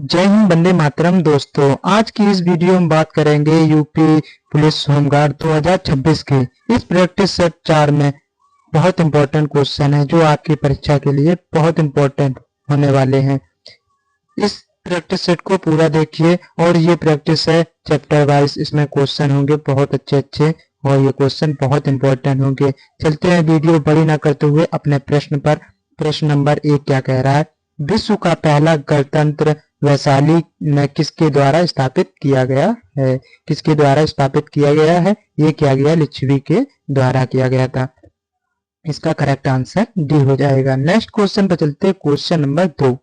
जय हिंद, वंदे मातरम। दोस्तों, आज की इस वीडियो में बात करेंगे यूपी पुलिस होमगार्ड 2026 के इस प्रैक्टिस सेट 4 में बहुत इंपॉर्टेंट क्वेश्चन है जो आपकी परीक्षा के लिए बहुत इंपॉर्टेंट होने वाले हैं। इस प्रैक्टिस सेट को पूरा देखिए और ये प्रैक्टिस है चैप्टर वाइज। इसमें क्वेश्चन होंगे बहुत अच्छे और ये क्वेश्चन बहुत इंपॉर्टेंट होंगे। चलते हैं वीडियो बड़ी ना करते हुए अपने प्रश्न पर। प्रश्न नंबर 1 क्या कह रहा है? विश्व का पहला गणतंत्र वैशाली में किसके द्वारा स्थापित किया गया है? किसके द्वारा स्थापित किया गया है? ये किया गया लिच्छवी के द्वारा किया गया था। इसका करेक्ट आंसर डी हो जाएगा। नेक्स्ट क्वेश्चन पर चलते हैं। Question number 2।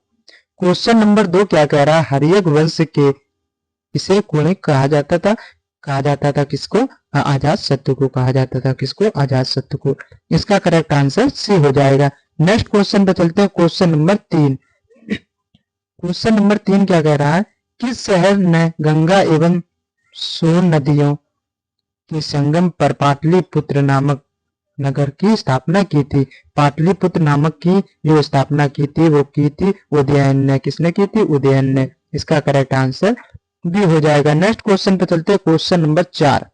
क्वेश्चन नंबर 2 क्या कह रहा है? हर्यक वंश के किसे कुणिक कहा जाता था? कहा जाता था किसको? अजात शत्रु को कहा जाता था। किसको? अजात शत्रु को। इसका करेक्ट आंसर सी हो जाएगा। नेक्स्ट क्वेश्चन पर चलते हैं। Question number 3। क्वेश्चन नंबर 3 क्या कह रहा है? किस शहर ने गंगा एवं सोन नदियों के संगम पर पाटलिपुत्र नामक नगर की स्थापना की थी? पाटलिपुत्र नामक की जो स्थापना की थी वो की थी उदयन ने। किसने की थी? उदयन ने। इसका करेक्ट आंसर बी हो जाएगा। नेक्स्ट क्वेश्चन पे चलते हैं। Question number 4।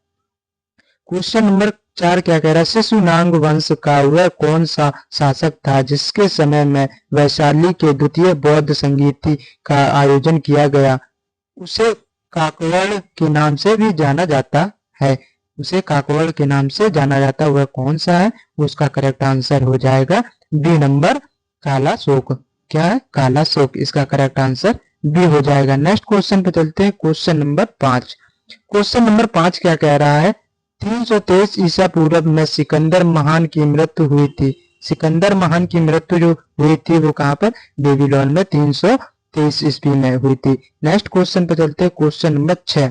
क्वेश्चन नंबर 4 क्या कह रहा है? शिशुनाग वंश का वह कौन सा शासक था जिसके समय में वैशाली के द्वितीय बौद्ध संगीति का आयोजन किया गया? उसे काकवड़ के नाम से भी जाना जाता है। उसे काकवड़ के नाम से जाना जाता है। वह कौन सा है? उसका करेक्ट आंसर हो जाएगा बी नंबर, कालाशोक। क्या है? कालाशोक। इसका करेक्ट आंसर बी हो जाएगा। नेक्स्ट क्वेश्चन पे चलते हैं। Question number 5। क्वेश्चन नंबर 5 क्या कह रहा है? 323 ईसा पूर्व में सिकंदर महान की मृत्यु हुई थी। सिकंदर महान की मृत्यु जो हुई थी वो कहाँ पर? बेबीलोन में 323 ईस्वी में हुई थी। नेक्स्ट क्वेश्चन पे चलते हैं। Question number 6।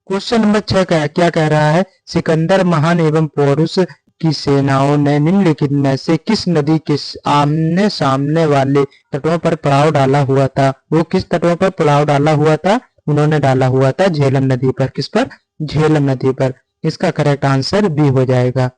क्वेश्चन नंबर 6 क्या कह रहा है? सिकंदर महान एवं पौरुष की सेनाओं ने निम्नलिखित में से किस नदी के आमने सामने वाले तटों पर पड़ाव डाला हुआ था? वो किस तटों पर पड़ाव डाला हुआ था? उन्होंने डाला हुआ था झेलम नदी पर। किस पर? झेलम नदी पर। इसका करेक्ट आंसर बी हो जाएगा।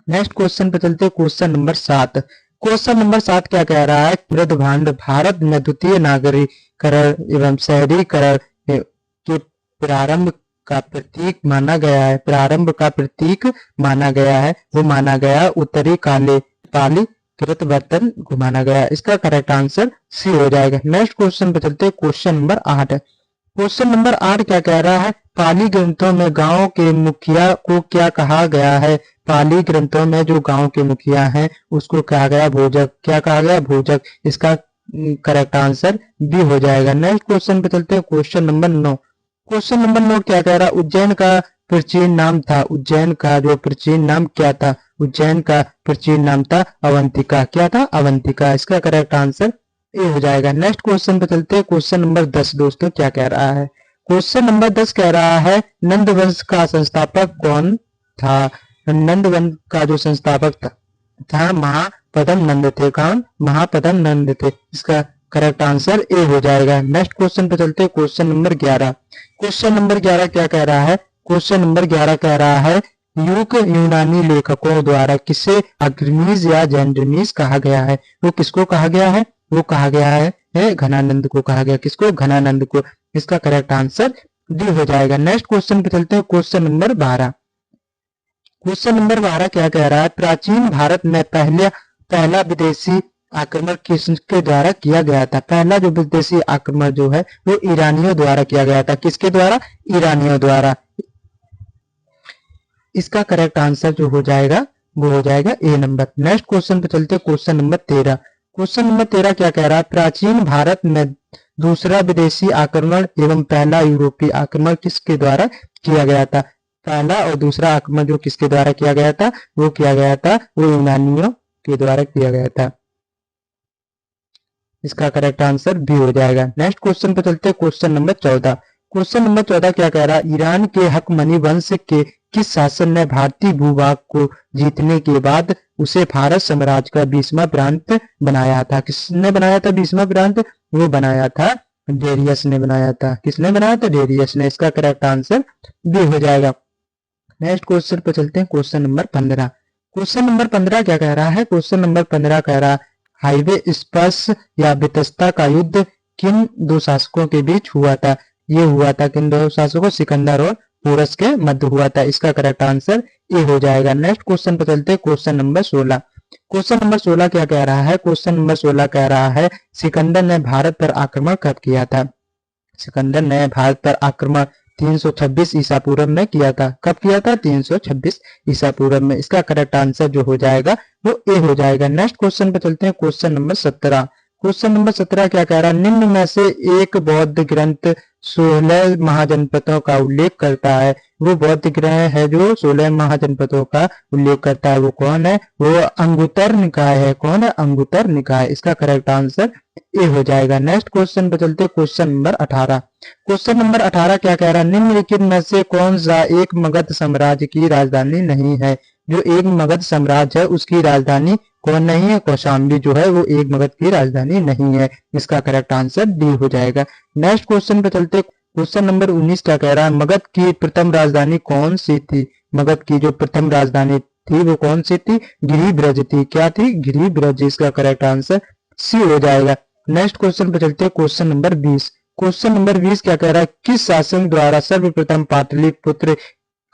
नेक्स्ट क्वेश्चन पे चलते हैं। Question number 7। क्वेश्चन नंबर 7 क्या कह रहा है? मृदभांड भारत में द्वितीय नागरीकरण एवं शहरीकरण के प्रारंभ का प्रतीक माना गया है। प्रारंभ का प्रतीक माना गया है। वो माना गया उत्तरी पाली कृत बर्तन को माना गया। इसका करेक्ट आंसर सी हो जाएगा। नेक्स्ट क्वेश्चन पे चलते हैं। Question number 8। क्वेश्चन नंबर 8 क्या कह रहा है? पाली ग्रंथों में गांव के मुखिया को क्या कहा गया है? पाली ग्रंथों में जो गांव के मुखिया हैं उसको कहा गया भोजक। क्या कहा गया? भोजक। इसका करेक्ट आंसर बी हो जाएगा। नेक्स्ट क्वेश्चन पे चलते हैं। Question number 9। क्वेश्चन नंबर 9 क्या कह रहा है? उज्जैन का प्राचीन नाम था। उज्जैन का जो प्राचीन नाम क्या था? उज्जैन का प्राचीन नाम था अवंतिका। क्या था? अवंतिका। इसका करेक्ट आंसर ए हो जाएगा। नेक्स्ट क्वेश्चन पे चलते हैं। क्वेश्चन नंबर 10 दोस्तों क्या कह रहा है? क्वेश्चन नंबर 10 कह रहा है नंद वंश का संस्थापक कौन था? नंद वंश का जो संस्थापक था महापद्म नंद थे। कौन? महापद्म नंद थे। इसका करेक्ट आंसर ए हो जाएगा। नेक्स्ट क्वेश्चन पे चलते हैं। Question number 11। क्वेश्चन नंबर 11 क्या कह रहा है? क्वेश्चन नंबर 11 कह रहा है यूनानी लेखकों द्वारा किसे अग्रमीज या जेंडमीज कहा गया है? वो किसको कहा गया है? वो कहा गया है घनानंद को कहा गया। किसको? घनानंद को। इसका करेक्ट आंसर डी हो जाएगा। नेक्स्ट क्वेश्चन पे चलते हैं। Question number 12। क्वेश्चन नंबर 12 क्या कह रहा है? प्राचीन भारत में पहला विदेशी आक्रमण किसके द्वारा किया गया था? पहला जो विदेशी आक्रमण जो है वो ईरानियों द्वारा किया गया था। किसके द्वारा? ईरानियों द्वारा। इसका करेक्ट आंसर जो हो जाएगा वो हो जाएगा ए नंबर। नेक्स्ट क्वेश्चन पे चलते हैं। Question number 13। क्वेश्चन नंबर 13 क्या कह रहा है? प्राचीन भारत में दूसरा विदेशी आक्रमण एवं पहला यूरोपीय आक्रमण किसके द्वारा किया गया था? पहला और दूसरा आक्रमण जो किसके द्वारा किया गया था? वो किया गया था वो यूनानियों के द्वारा किया गया था। इसका करेक्ट आंसर बी हो जाएगा। नेक्स्ट क्वेश्चन पे चलते हैं। Question number 14। क्वेश्चन नंबर 14 क्या कह रहा है? ईरान के हकमनी वंश के किस शासन ने भारतीय भूभाग को जीतने के बाद उसे भारत साम्राज्य का 20वां प्रांत बनाया था? किसने बनाया था 20वां प्रांत? वो बनाया था डेरियस ने बनाया था। किसने बनाया था? डेरियस ने। इसका करेक्ट आंसर बी हो जाएगा। नेक्स्ट क्वेश्चन पे चलते हैं। Question number 15। क्वेश्चन नंबर 15 क्या कह रहा है? क्वेश्चन नंबर 15 कह रहा है हाईवे स्पर्श या वितस्ता का युद्ध किन दो शासकों के बीच हुआ था? ये हुआ था किन दो शासकों, सिकंदर और पोरस के मध्य हुआ था। इसका करेक्ट आंसर ए हो जाएगा। नेक्स्ट क्वेश्चन पे चलते हैं, क्वेश्चन नंबर 16। क्वेश्चन नंबर 16 क्या कह रहा है? क्वेश्चन नंबर 16 कह रहा है सिकंदर ने भारत पर आक्रमण कब किया था? सिकंदर ने भारत पर आक्रमण 326 ईसा पूर्व में किया था। कब किया था? 326 ईसा पूर्व में। इसका करेक्ट आंसर जो हो जाएगा वो ए हो जाएगा। नेक्स्ट क्वेश्चन पे चलते हैं, क्वेश्चन नंबर 17। क्वेश्चन नंबर 17 क्या कह रहा है? निम्न में से एक बौद्ध ग्रंथ 16 महाजनपदों का उल्लेख करता है। वो बौद्ध ग्रंथ है जो 16 महाजनपदों का उल्लेख करता है, वो कौन है? वो अंगुत्तर निकाय है। कौन है? अंगुत्तर निकाय। इसका करेक्ट आंसर ए हो जाएगा। नेक्स्ट क्वेश्चन पे चलते हैं, क्वेश्चन नंबर 18। क्वेश्चन नंबर 18 क्या कह रहा है? निम्नलिखित में से कौन सा एक मगध साम्राज्य की राजधानी नहीं है? जो एक मगध साम्राज्य है उसकी राजधानी कौन नहीं है? कौशाम्बी जो है वो एक मगध की राजधानी नहीं है। इसका करेक्ट आंसर डी हो जाएगा। नेक्स्ट क्वेश्चन पे चलते, क्वेश्चन नंबर 19 क्या कह रहा है? मगध की प्रथम राजधानी कौन सी थी? मगध की जो प्रथम राजधानी थी वो कौन सी थी? गिरिब्रज थी। क्या थी? गिरिब्रज। इसका करेक्ट आंसर सी हो जाएगा। नेक्स्ट क्वेश्चन पे चलते हैं, क्वेश्चन नंबर 20। क्वेश्चन नंबर 20 क्या कह रहा है? किस शासक द्वारा सर्वप्रथम पाटलिपुत्र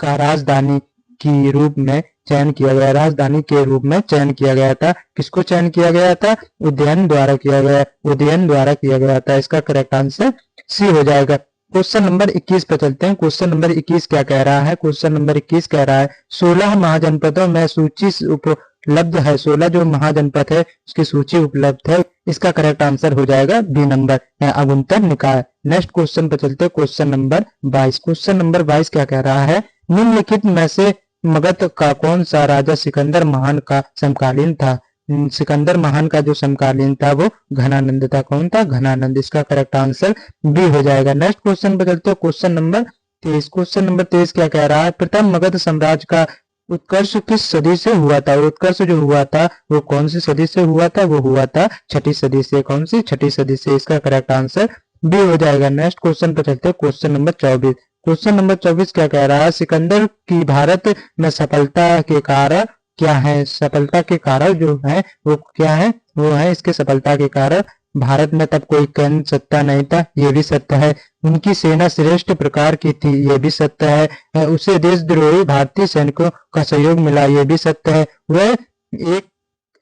का राजधानी के रूप में चयन किया गया? राजधानी के रूप में चयन किया गया था। किसको चयन किया गया था? उदयन द्वारा किया गया। उदयन द्वारा किया गया था। इसका करेक्ट आंसर सी हो जाएगा। क्वेश्चन नंबर 21 पे चलते हैं। क्वेश्चन नंबर 21 क्या कह रहा है? क्वेश्चन नंबर 21 कह रहा है 16 महाजनपदों में सूची उपलब्ध है। 16 जो महाजनपद है उसकी सूची उपलब्ध है। इसका करेक्ट आंसर हो जाएगा बी नंबर, अंगुत्तर निकाय। नेक्स्ट क्वेश्चन पे चलते हैं, क्वेश्चन नंबर 22। क्वेश्चन नंबर 22 क्या कह रहा है? निम्नलिखित में से मगध का कौन सा राजा सिकंदर महान का समकालीन था? सिकंदर महान का जो समकालीन था वो घनानंद था। कौन था? घनानंद। इसका करेक्ट आंसर बी हो जाएगा। नेक्स्ट क्वेश्चन पे चलते हैं, क्वेश्चन नंबर 23। क्वेश्चन नंबर 23 क्या कह रहा है? प्रथम मगध साम्राज्य का उत्कर्ष किस सदी से हुआ था? उत्कर्ष जो हुआ था वो कौन सी सदी से हुआ था? वो हुआ था छठी सदी से। कौन सी? छठी सदी से। इसका करेक्ट आंसर बी हो जाएगा। नेक्स्ट क्वेश्चन पे चलते हैं, क्वेश्चन नंबर 24। क्वेश्चन नंबर 24 क्या कह रहा है? सिकंदर की भारत में सफलता के कारण क्या है? सफलता के कारण जो है वो क्या है? वो है इसके सफलता के कारण भारत में तब कोई केंद्र सत्ता नहीं था, ये भी सत्य है। उनकी सेना श्रेष्ठ प्रकार की थी, ये भी सत्य है। उसे देशद्रोही भारतीय सैनिकों का सहयोग मिला, ये भी सत्य है। वह एक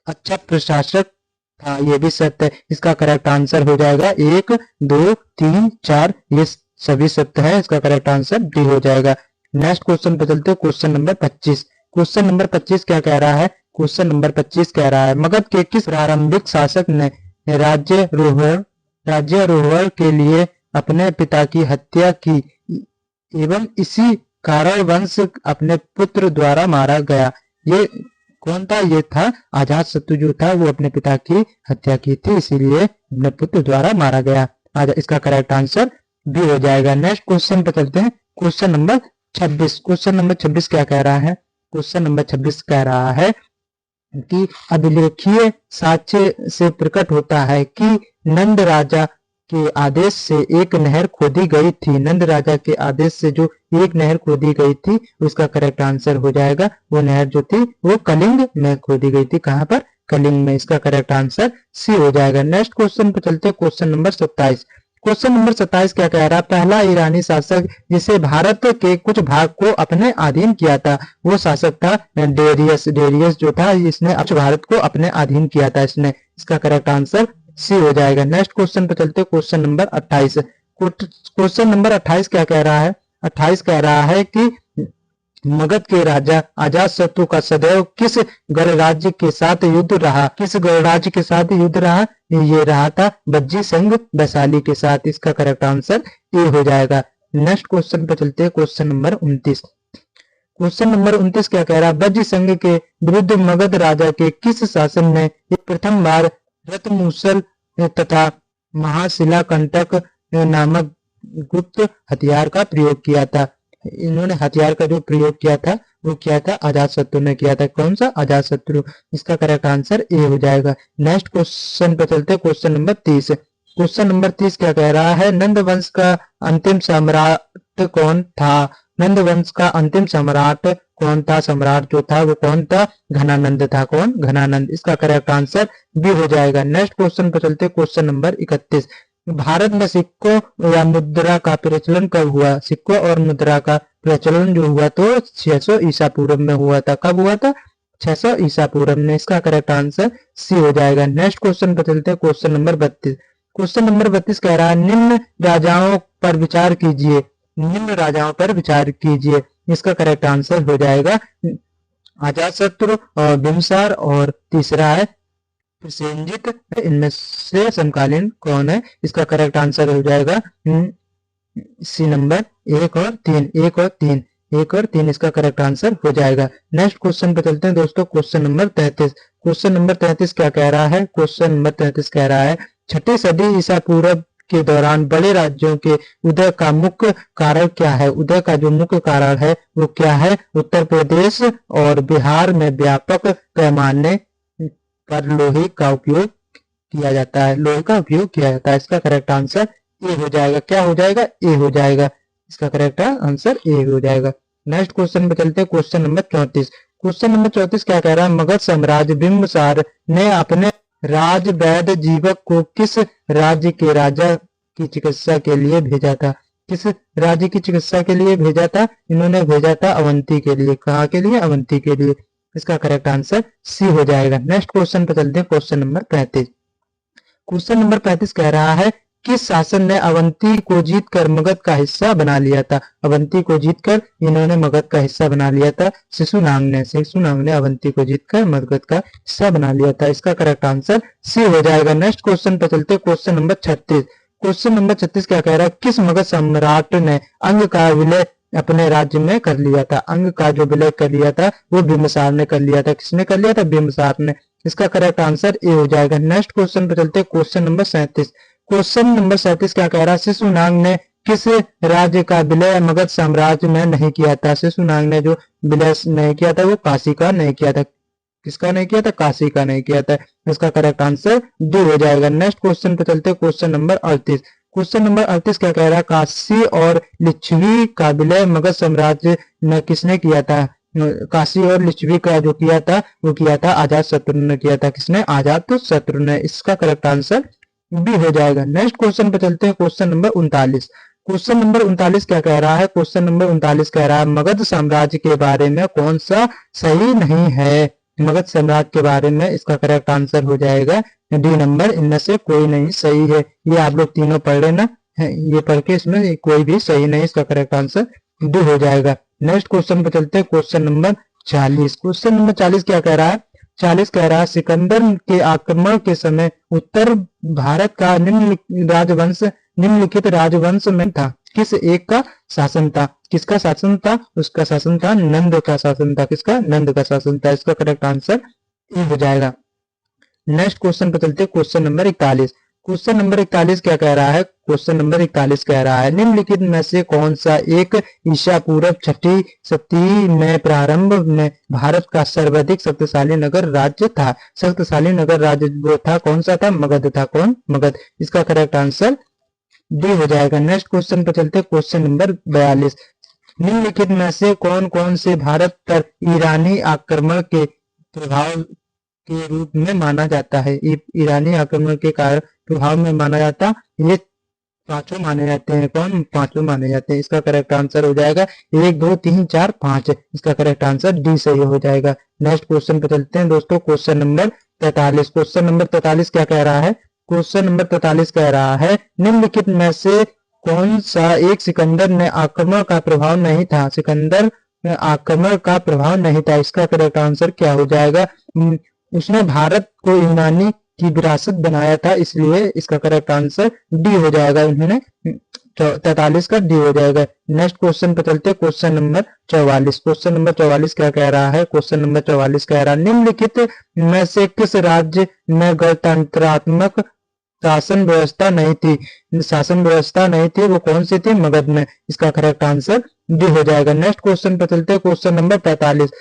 अच्छा प्रशासक था, ये भी सत्य है। इसका करेक्ट आंसर हो जाएगा 1, 2, 3, 4, ये सभी सत्य है। इसका करेक्ट आंसर डी हो जाएगा। नेक्स्ट क्वेश्चन पे चलते हैं, क्वेश्चन नंबर 25। क्वेश्चन नंबर 25 क्या कह रहा है? क्वेश्चन नंबर 25 कह रहा है मगध के किस प्रारंभिक शासक ने राज्यारोहण के लिए अपने पिता की हत्या की एवं इसी कारण वंश अपने पुत्र द्वारा मारा गया? ये कौन था? ये था अजात शत्रु जो था वो अपने पिता की हत्या की थी, इसीलिए अपने पुत्र द्वारा मारा गया। इसका करेक्ट आंसर बी हो जाएगा। नेक्स्ट क्वेश्चन पे चलते हैं, क्वेश्चन नंबर 26। क्वेश्चन नंबर 26 क्या कह रहा है? क्वेश्चन नंबर 26 कह रहा है कि अभिलेखीय साक्ष्य से प्रकट होता है कि नंद राजा के आदेश से एक नहर खोदी गई थी। नंद राजा के आदेश से जो एक नहर खोदी गई थी उसका करेक्ट आंसर हो जाएगा, वो नहर जो थी वो कलिंग में खोदी गई थी। कहां पर? कलिंग में। इसका करेक्ट आंसर सी हो जाएगा। नेक्स्ट क्वेश्चन पे चलते हैं, क्वेश्चन नंबर 27। क्वेश्चन नंबर 27 क्या कह रहा है? पहला ईरानी शासक जिसे भारत के कुछ भाग को अपने अधीन किया था वो शासक था डेरियस। डेरियस जो था इसने भारत को अपने अधीन किया था इसने। इसका करेक्ट आंसर सी हो जाएगा। नेक्स्ट क्वेश्चन पे चलते हैं, क्वेश्चन नंबर 28। क्वेश्चन नंबर 28 क्या कह रहा है? 28 कह रहा है कि मगध के राजा अजातशत्रु का सदैव किस गणराज्य के साथ युद्ध रहा? किस गणराज्य के साथ युद्ध रहा? ये रहा था बज्जी संघ वैशाली के साथ। इसका करेक्ट आंसर ए हो जाएगा। नेक्स्ट क्वेश्चन पे चलते हैं, क्वेश्चन नंबर 29। क्वेश्चन नंबर 29 क्या कह रहा है? बज्जी संघ के विरुद्ध मगध राजा के किस शासन ने प्रथम बार रत्नमूसल तथा महाशिलाकंटक नामक गुप्त हथियार का प्रयोग किया था? इन्होंने हथियार का जो प्रयोग किया था वो किया था अजातशत्रु ने किया था। कौन सा? अजातशत्रु। इसका करेक्ट आंसर ए हो जाएगा। नेक्स्ट क्वेश्चन पे चलते हैं, क्वेश्चन नंबर 30। क्वेश्चन नंबर 30 क्या कह रहा है? नंद वंश का अंतिम सम्राट कौन था? नंद वंश का अंतिम सम्राट कौन था? सम्राट जो था वो कौन था? घनानंद था। कौन? घनानंद। इसका करेक्ट आंसर बी हो जाएगा। नेक्स्ट क्वेश्चन पे चलते हैं, क्वेश्चन नंबर 31। भारत में सिक्कों या मुद्रा का प्रचलन कब हुआ? सिक्कों और मुद्रा का प्रचलन जो हुआ तो 600 ईसा पूर्व में हुआ था। कब हुआ था? 600 ईसा पूर्व में। इसका करेक्ट आंसर सी हो जाएगा। नेक्स्ट क्वेश्चन पर चलते हैं, क्वेश्चन नंबर 32। क्वेश्चन नंबर 32 कह रहा है निम्न राजाओं पर विचार कीजिए, निम्न राजाओं पर विचार कीजिए। इसका करेक्ट आंसर हो जाएगा अजातशत्रु और बिम्बिसार और तीसरा है प्रसेनजित। इनमें से समकालीन कौन है? इसका करेक्ट आंसर हो जाएगा सी नंबर 1 और 3। 1 और 3, 1 और 3 इसका करेक्ट आंसर हो जाएगा। नेक्स्ट क्वेश्चन पे चलते हैं दोस्तों, क्वेश्चन नंबर 33। क्वेश्चन नंबर 33 क्या कह रहा है? क्वेश्चन नंबर 33 कह रहा है छठी सदी ईसा पूर्व के दौरान बड़े राज्यों के उदय का मुख्य कारण क्या है? उदय का जो मुख्य कारण है वो क्या है? उत्तर प्रदेश और बिहार में व्यापक पैमाने पर लोहे का उपयोग किया जाता है, लोहे का उपयोग किया जाता है। इसका करेक्ट आंसर ए हो जाएगा। क्या हो जाएगा? ए हो जाएगा। इसका करेक्ट आंसर ए हो जाएगा। नेक्स्ट क्वेश्चन पे चलते हैं, क्वेश्चन नंबर 34। क्वेश्चन नंबर 34 क्या कह रहा है? मगध साम्राज्य बिंबिसार ने अपने राज वैद्य जीवक को किस राज्य के राजा की चिकित्सा के लिए भेजा था? किस राज्य की चिकित्सा के लिए भेजा था? इन्होंने भेजा था अवंती के लिए। कहाँ के लिए? अवंती के लिए। इसका करेक्ट आंसर सी हो जाएगा। नेक्स्ट क्वेश्चन पे चलते हैं, क्वेश्चन नंबर 35। क्वेश्चन नंबर 35 कह रहा है किस शासन ने अवंती को जीतकर मगध का हिस्सा बना लिया था? अवंती को जीतकर इन्होंने मगध का हिस्सा बना लिया था शिशुनाग ने। शिशुनाग ने अवंती को जीतकर मगध का हिस्सा बना लिया था। इसका करेक्ट आंसर सी हो जाएगा। नेक्स्ट क्वेश्चन पे चलते, क्वेश्चन नंबर 36। क्वेश्चन नंबर 36 क्या कह रहा है? किस मगध सम्राट ने अंग का विलय अपने राज्य में कर लिया था? अंग का जो विलय कर लिया था वो बिंबिसार ने कर लिया था। किसने कर लिया था? बिंबिसार ने। इसका करेक्ट आंसर ए हो जाएगा। नेक्स्ट क्वेश्चन पे चलते, क्वेश्चन नंबर 37। क्वेश्चन नंबर 37 क्या कह रहा है? शिशुनाग ने किस राज्य का विलय मगध साम्राज्य में नहीं किया था? शिशुनाग ने जो विलय नहीं किया था वो काशी का नहीं किया था। किसका नहीं किया था? काशी का नहीं किया था। इसका करेक्ट आंसर डी हो जाएगा। नेक्स्ट क्वेश्चन पे चलते, क्वेश्चन नंबर 38। क्वेश्चन नंबर 38 क्या कह रहा है? काशी और लिच्छवी का विलय मगध साम्राज्य में किसने किया था? काशी और लिच्छवी का जो किया था वो किया था अजातशत्रु ने किया था। किसने? अजातशत्रु ने। इसका करेक्ट आंसर बी हो जाएगा। नेक्स्ट क्वेश्चन पे चलते हैं, क्वेश्चन नंबर 39। क्वेश्चन नंबर 39 क्या कह रहा है? क्वेश्चन नंबर 39 कह रहा है मगध साम्राज्य के बारे में कौन सा सही नहीं है? मगध साम्राज्य के बारे में इसका करेक्ट आंसर हो जाएगा डी नंबर, इनमें से कोई नहीं सही है। ये आप लोग तीनों पढ़ लेना, ये पढ़ के इसमें कोई भी सही नहीं। इसका करेक्ट आंसर डी हो जाएगा। नेक्स्ट क्वेश्चन पे चलते हैं, क्वेश्चन नंबर 40। क्वेश्चन नंबर 40 क्या कह रहा है? 40 कह रहा है सिकंदर के आक्रमण के समय उत्तर भारत का निम्नलिखित राजवंश में था किस एक का शासन था? किसका शासन था? उसका शासन था नंद का शासन था। किसका? नंद का शासन था। इसका करेक्ट आंसर ए हो जाएगा। नेक्स्ट क्वेश्चन पे चलते, क्वेश्चन नंबर 41। क्वेश्चन नंबर 41 क्या कह रहा है? क्वेश्चन नंबर 41 कह रहा है निम्नलिखित में से कौन सा एक ईसा पूर्व छठी शती में प्रारंभ में भारत का सर्वाधिक शक्तिशाली नगर राज्य था? शक्तिशाली नगर राज्य वो था, कौन सा था? मगध था। कौन? मगध। इसका करेक्ट आंसर डी हो जाएगा। नेक्स्ट क्वेश्चन पे चलते, क्वेश्चन नंबर 42। निम्नलिखित में से कौन कौन से भारत पर ईरानी आक्रमण के प्रभाव के रूप में माना जाता है? ईरानी आक्रमण के कारण प्रभाव में माना जाता, ये पांचों माने जाते हैं। कौन? पांचों माने जाते हैं। इसका करेक्ट आंसर हो जाएगा 1 2 3 4 5। इसका करेक्ट आंसर डी सही हो जाएगा। नेक्स्ट क्वेश्चन पे चलते हैं दोस्तों, क्वेश्चन नंबर 43। क्वेश्चन नंबर 43 क्या कह रहा है? क्वेश्चन नंबर 43 कह रहा है निम्नलिखित में से कौन सा एक सिकंदर ने आक्रमण का प्रभाव नहीं था? सिकंदर में आक्रमण का प्रभाव नहीं था। इसका करेक्ट आंसर क्या हो जाएगा? उसने भारत को यूनानी की विरासत बनाया था, इसलिए इसका करेक्ट आंसर डी हो जाएगा। उन्होंने 43 का डी हो जाएगा। नेक्स्ट क्वेश्चन पे चलते, क्वेश्चन नंबर 44। क्वेश्चन नंबर 44 क्या कह रहा है? क्वेश्चन नंबर 44 कह रहा है निम्नलिखित में से किस राज्य में गणतंत्रात्मक शासन व्यवस्था नहीं थी? शासन व्यवस्था नहीं थी, वो कौन सी थी? मगध में। इसका करेक्ट आंसर डी हो जाएगा। नेक्स्ट क्वेश्चन पे चलते, क्वेश्चन नंबर 45।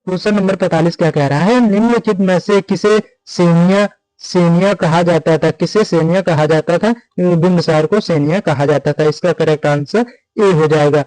क्वेश्चन नंबर 45 क्या कह रहा है? निम्नलिखित में से किसे सेनिया कहा जाता था? किसे सेनिया कहा जाता था? बिंबिसार को सेनिया कहा जाता था। इसका करेक्ट आंसर ए हो जाएगा।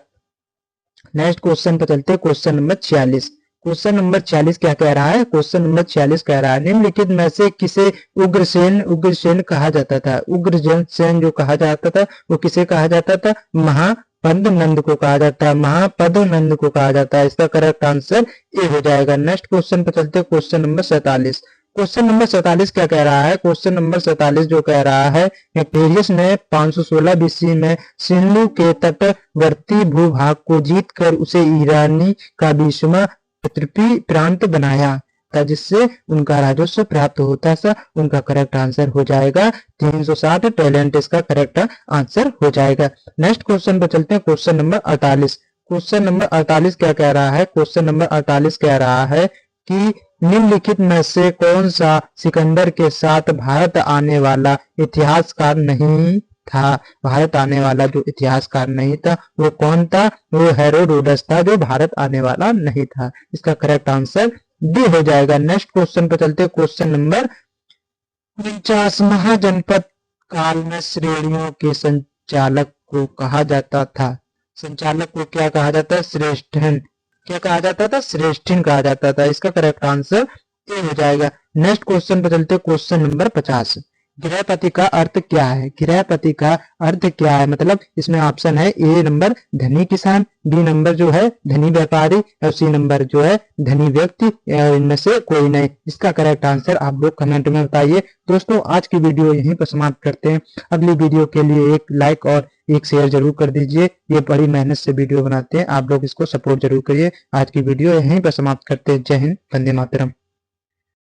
नेक्स्ट क्वेश्चन पे चलते, क्वेश्चन नंबर 46। क्वेश्चन नंबर 46 क्या कह रहा है? क्वेश्चन नंबर 46 कह रहा है निम्नलिखित में से किसे उग्रसेन कहा जाता था? उग्रसेन जो कहा जाता था वो किसे कहा जाता था? महापद्मनंद को कहा जाता है, महापद्मनंद को कहा जाता है। इसका करेक्ट आंसर ए हो जाएगा। नेक्स्ट क्वेश्चन पर चलते हैं, क्वेश्चन नंबर 47। क्वेश्चन नंबर 47 क्या कह रहा है? क्वेश्चन नंबर 47 जो कह रहा है पेरियस ने 516 बीसी में सिंधु के तटवर्ती भूभाग को जीतकर उसे ईरानी का 20वां पृथ्वी प्रांत बनाया था, जिससे उनका राजस्व प्राप्त होता था। उनका करेक्ट आंसर हो जाएगा 360 टैलेंट, इसका करेक्ट आंसर हो जाएगा। नेक्स्ट क्वेश्चन पर चलते हैं, क्वेश्चन नंबर 48। क्वेश्चन नंबर 48 क्या कह रहा है? क्वेश्चन नंबर 48 कह रहा है कि निम्नलिखित में से कौन सा सिकंदर के साथ भारत आने वाला इतिहासकार नहीं था? भारत आने वाला जो इतिहासकार नहीं था वो कौन था? वो हेरोडोटस था, जो भारत आने वाला नहीं था। इसका करेक्ट आंसर डी हो जाएगा। नेक्स्ट क्वेश्चन पर चलते हैं, क्वेश्चन नंबर 49। महाजनपद काल में श्रेणियों के संचालक को कहा जाता था? संचालक को क्या कहा जाता है? श्रेष्ठन। क्या कहा जाता था? श्रेष्ठिन कहा जाता था। इसका करेक्ट आंसर ए हो जाएगा। नेक्स्ट क्वेश्चन पर चलते हैं, क्वेश्चन नंबर 50। गृहपति का अर्थ क्या है? गृहपति का अर्थ क्या है? मतलब इसमें ऑप्शन है ए नंबर धनी किसान, बी नंबर जो है धनी व्यापारी, और सी नंबर जो है धनी व्यक्ति, इनमें से कोई नहीं। इसका करेक्ट आंसर आप लोग कमेंट में बताइए। दोस्तों आज की वीडियो यहीं पर समाप्त करते हैं। अगली वीडियो के लिए एक लाइक और एक शेयर जरूर कर दीजिए। ये बड़ी मेहनत से वीडियो बनाते हैं, आप लोग इसको सपोर्ट जरूर करिए। आज की वीडियो यहीं पर समाप्त करते हैं। जय हिंद, वंदे मातरम।